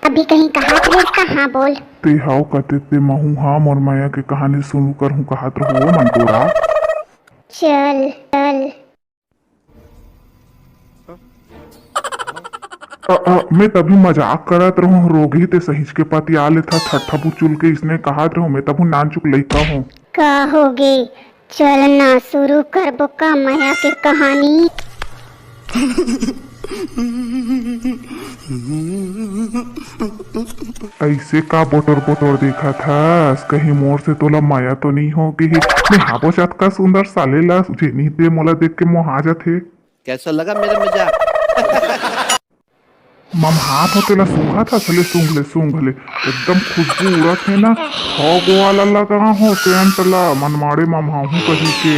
अभी कहीं कहा थे इसका? हाँ बोल। ते हाव कते ते महू हम और माया के कहानी सुनू कर हूँ कहात रहो मंटोरा। चल चल। मैं तभी मजाक करत रहूं, रोगी ते सहीज के पति आले था ठट्ठा पुचुल के इसने कहात रहूं, मैं तभी नानचुक लइका हूँ। का होगे? चलना शुरू कर बुका माया की कहानी। ऐसे का बोटर बोटर देखा था, कहीं मोर से तोला माया तो नहीं होगी। मैं हाबो जात का सुंदर सालेला जेनी ते मोला देख के मोहा जाथे। कैसा लगा मेरा मजाक? मम हाथ होतेला सूंघा था चले सूंघ ले एकदम खुशबू उड़त है ना। गो वाला लगा हो सेंट ला मनमाड़े मम हाहू कही के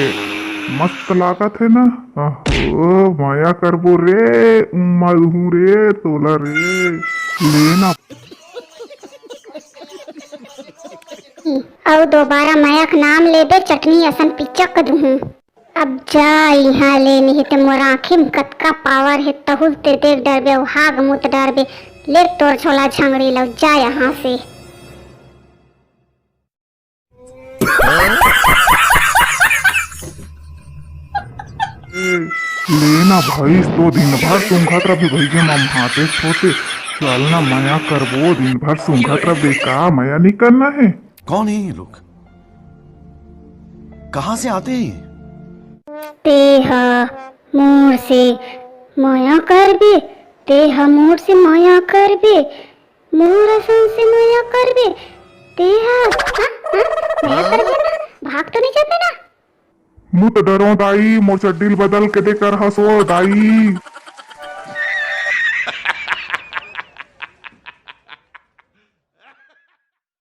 मस्त लागत है ना। अहो माया करबो रे मधु रे तोला रे लेना। और दोबारा माया का नाम ले दे चटनी असन पिचक दूँ। अब जा यहाँ ले, नहीं तो मोर आँखी में कतका पावर है तहु ते देख डरबे और हाग मुत डरबे। ले तोर छोला झंगड़ी लो, जा यहाँ से। लेना भाई तो दिन भर सूंघत रहे भैया मम हाथे छोटे। चलना माया करबो दिन भर सूंघत रहे का माया नहीं करना है। कौन है ये लोग? कहाँ से आते हैं? तेहा मोर से माया करबे, तेहा मोर से माया करबे, मोर असन से माया करबे। तेहा माया करबे ना, भाग तो नहीं जाते ना। मुत डरो दाई मोर चड्डील बदल के देकर हंसो दाई।